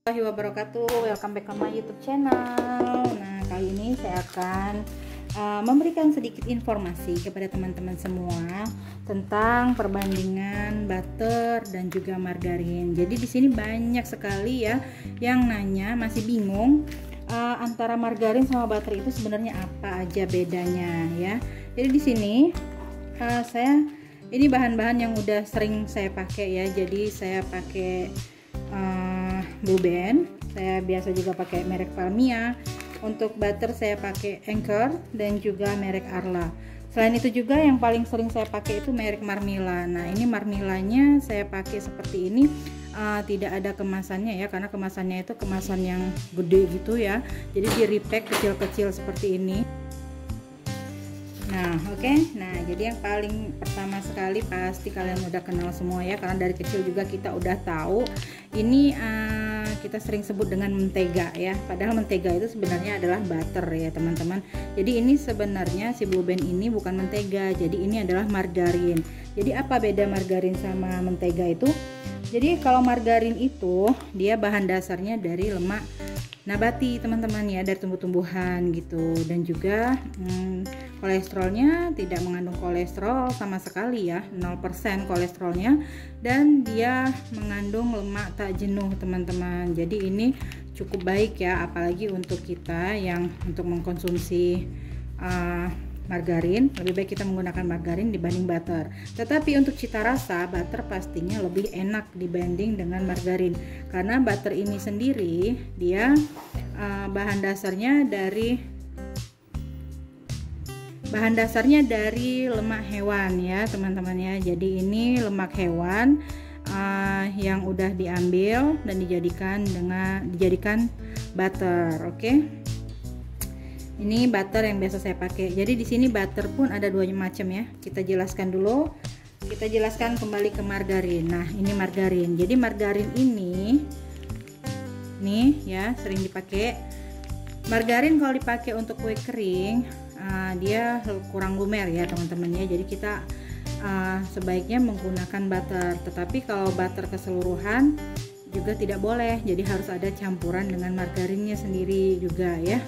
Warahmatullahi wabarakatuh. Welcome back ke my YouTube channel. Nah, kali ini saya akan memberikan sedikit informasi kepada teman-teman semua tentang perbandingan butter dan juga margarin. Jadi di sini banyak sekali ya yang nanya, masih bingung antara margarin sama butter itu sebenarnya apa aja bedanya ya. Jadi di sini ini bahan-bahan yang udah sering saya pakai ya. Jadi saya pakai Blue Band, saya biasa juga pakai merek Palmia. Untuk butter saya pakai Anchor dan juga merek Arla. Selain itu juga yang paling sering saya pakai itu merek Marmila. Nah, ini Marmilanya saya pakai seperti ini, tidak ada kemasannya ya, karena kemasannya itu kemasan yang gede gitu ya. Jadi di repack kecil-kecil seperti ini. Nah, oke. Nah, jadi yang paling pertama sekali pasti kalian udah kenal semua ya, karena dari kecil juga kita udah tahu. Ini kita sering sebut dengan mentega ya. Padahal mentega itu sebenarnya adalah butter ya, teman-teman. Jadi ini sebenarnya si Blue Band ini bukan mentega. Jadi ini adalah margarin. Jadi apa beda margarin sama mentega itu? Jadi kalau margarin itu dia bahan dasarnya dari lemak nabati, teman-teman ya, dari tumbuh-tumbuhan gitu, dan juga kolesterolnya tidak mengandung kolesterol sama sekali ya, 0% kolesterolnya, dan dia mengandung lemak tak jenuh, teman-teman. Jadi ini cukup baik ya, apalagi untuk kita yang untuk mengkonsumsi margarin, lebih baik kita menggunakan margarin dibanding butter. Tetapi untuk cita rasa, butter pastinya lebih enak dibanding dengan margarin, karena butter ini sendiri dia bahan dasarnya dari lemak hewan ya, teman-teman ya. Jadi ini lemak hewan yang udah diambil dan dijadikan butter. Oke. Ini butter yang biasa saya pakai. Jadi di sini butter pun ada dua macam ya. Kita jelaskan dulu. Kita jelaskan kembali ke margarin. Nah, ini margarin. Jadi margarin ini nih ya, sering dipakai. Margarin kalau dipakai untuk kue kering, dia kurang lumer ya, teman-teman ya. Jadi kita sebaiknya menggunakan butter. Tetapi kalau butter keseluruhan juga tidak boleh. Jadi harus ada campuran dengan margarinnya sendiri juga ya.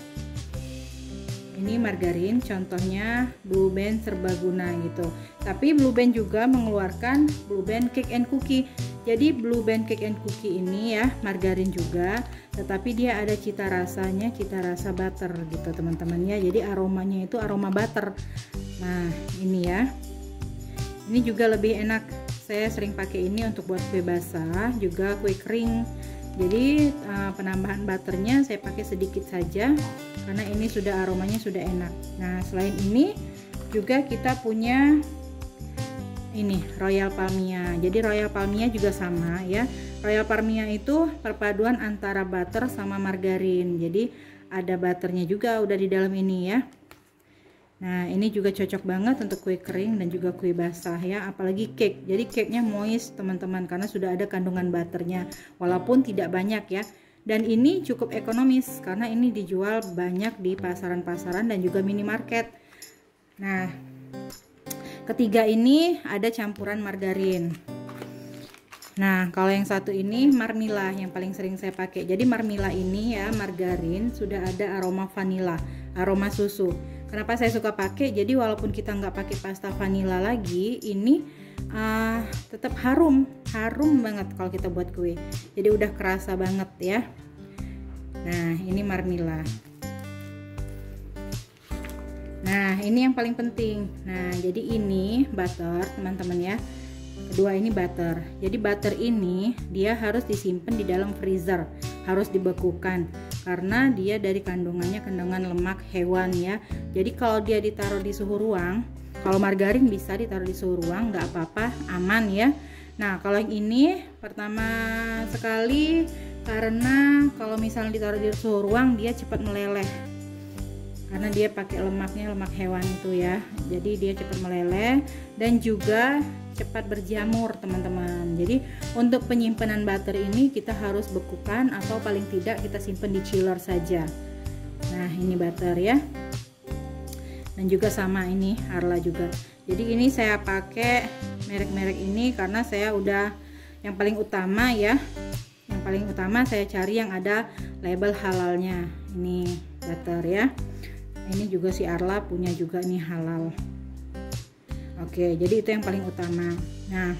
Ini margarin, contohnya Blue Band serbaguna gitu. Tapi Blue Band juga mengeluarkan Blue Band Cake and Cookie. Jadi Blue Band Cake and Cookie ini ya margarin juga, tetapi dia ada cita rasanya, cita rasa butter gitu, teman-teman ya. Jadi aromanya itu aroma butter. Nah, ini ya. Ini juga lebih enak. Saya sering pakai ini untuk buat kue basah, juga kue kering. Jadi penambahan butternya saya pakai sedikit saja, karena ini sudah aromanya sudah enak. Nah, selain ini juga kita punya ini Royal Palmia. Jadi Royal Palmia juga sama ya. Royal Palmia itu perpaduan antara butter sama margarin. Jadi ada butternya juga udah di dalam ini ya. Nah, ini juga cocok banget untuk kue kering dan juga kue basah ya, apalagi cake. Jadi cake-nya moist, teman-teman, karena sudah ada kandungan butternya, walaupun tidak banyak ya. Dan ini cukup ekonomis karena ini dijual banyak di pasaran-pasaran dan juga minimarket. Nah, ketiga ini ada campuran margarin. Nah, kalau yang satu ini Marmila yang paling sering saya pakai. Jadi Marmila ini ya, margarin sudah ada aroma vanila, aroma susu. Kenapa saya suka pakai? Jadi walaupun kita nggak pakai pasta vanila lagi, ini tetap harum banget kalau kita buat kue. Jadi udah kerasa banget ya. Nah, ini Marmila. Nah, ini yang paling penting. Nah, jadi ini butter, teman-teman ya. Kedua ini butter. Jadi butter ini dia harus disimpan di dalam freezer, harus dibekukan karena dia dari kandungan lemak hewan ya. Jadi kalau dia ditaruh di suhu ruang, kalau margarin bisa ditaruh di suhu ruang, nggak apa-apa, aman ya. Nah, kalau yang ini pertama sekali, karena kalau misalnya ditaruh di suhu ruang dia cepat meleleh, karena dia pakai lemaknya lemak hewan itu ya. Jadi dia cepat meleleh dan juga cepat berjamur, teman-teman. Jadi untuk penyimpanan butter ini kita harus bekukan atau paling tidak kita simpan di chiller saja. Nah, ini butter ya. Dan juga sama ini Arla juga. Jadi ini saya pakai merek-merek ini karena saya udah yang paling utama ya. Yang paling utama saya cari yang ada label halalnya. Ini butter ya. Ini juga si Arla punya juga nih halal. Oke, jadi itu yang paling utama. Nah,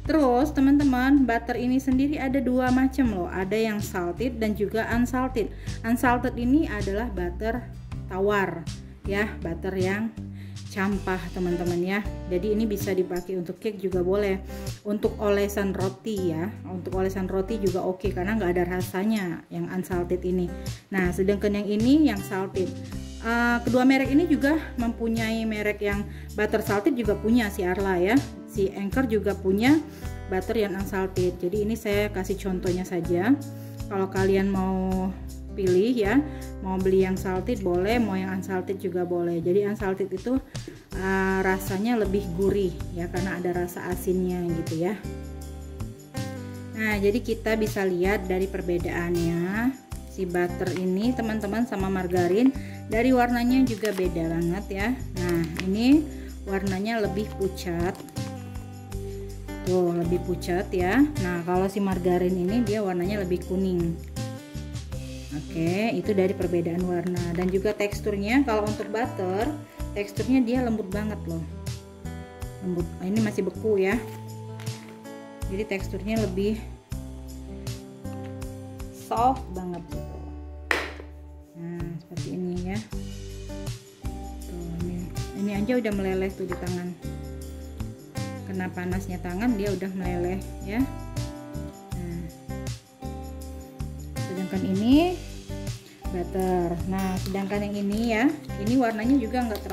terus teman-teman, butter ini sendiri ada dua macam loh. Ada yang salted dan juga unsalted. Unsalted ini adalah butter tawar ya, butter yang campah teman-teman ya. Jadi ini bisa dipakai untuk cake juga boleh, untuk olesan roti ya, untuk olesan roti juga oke, karena nggak ada rasanya yang unsalted ini. Nah, sedangkan yang ini yang salted. Kedua merek ini juga mempunyai merek yang butter salted juga punya si Arla ya, si Anchor juga punya butter yang unsalted. Jadi ini saya kasih contohnya saja. Kalau kalian mau pilih ya, mau beli yang salted boleh, mau yang unsalted juga boleh. Jadi unsalted itu rasanya lebih gurih ya, karena ada rasa asinnya gitu ya. Nah, jadi kita bisa lihat dari perbedaannya si butter ini teman-teman sama margarin. Dari warnanya juga beda banget ya. Nah, ini warnanya lebih pucat. Tuh, lebih pucat ya. Nah, kalau si margarin ini dia warnanya lebih kuning. Oke, itu dari perbedaan warna dan juga teksturnya. Kalau untuk butter, teksturnya dia lembut banget loh. Lembut. Ini masih beku ya. Jadi teksturnya lebih soft banget gitu. Nah, seperti ini ya. Tuh, ini aja udah meleleh tuh di tangan. Kena panasnya tangan dia udah meleleh ya. Sedangkan ini butter. Nah, sedangkan yang ini ya, ini warnanya juga nggak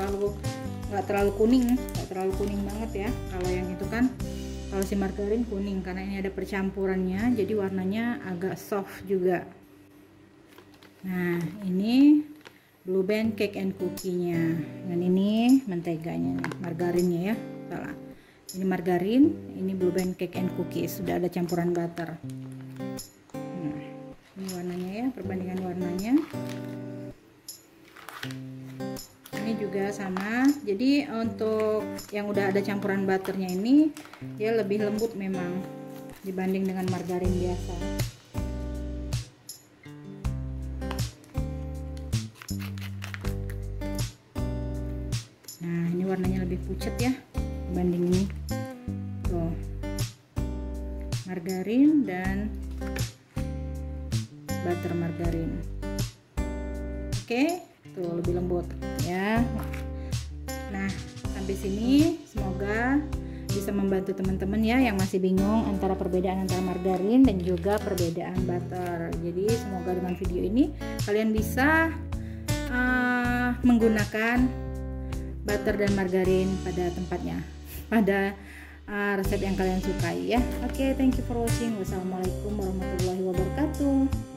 terlalu kuning, nggak terlalu kuning banget ya. Kalau yang itu kan, kalau si margarin kuning karena ini ada percampurannya, jadi warnanya agak soft juga. Nah, ini Blue Band Cake and Cookie-nya. Dan ini menteganya nih, margarinnya ya. Salah. Ini margarin, ini Blue Band Cake and Cookie, sudah ada campuran butter. Ini warnanya ya, perbandingan warnanya. Ini juga sama. Jadi untuk yang udah ada campuran butternya ini dia lebih lembut memang dibanding dengan margarin biasa. Nah, ini warnanya lebih pucat ya dibanding ini. Tuh, margarin dan butter margarin. Oke, tuh lebih lembut ya. Nah, sampai sini semoga bisa membantu teman-teman ya yang masih bingung antara perbedaan antara margarin dan juga perbedaan butter. Jadi semoga dengan video ini kalian bisa menggunakan butter dan margarin pada tempatnya, pada resep yang kalian sukai ya. Oke, thank you for watching. Wassalamualaikum warahmatullahi wabarakatuh.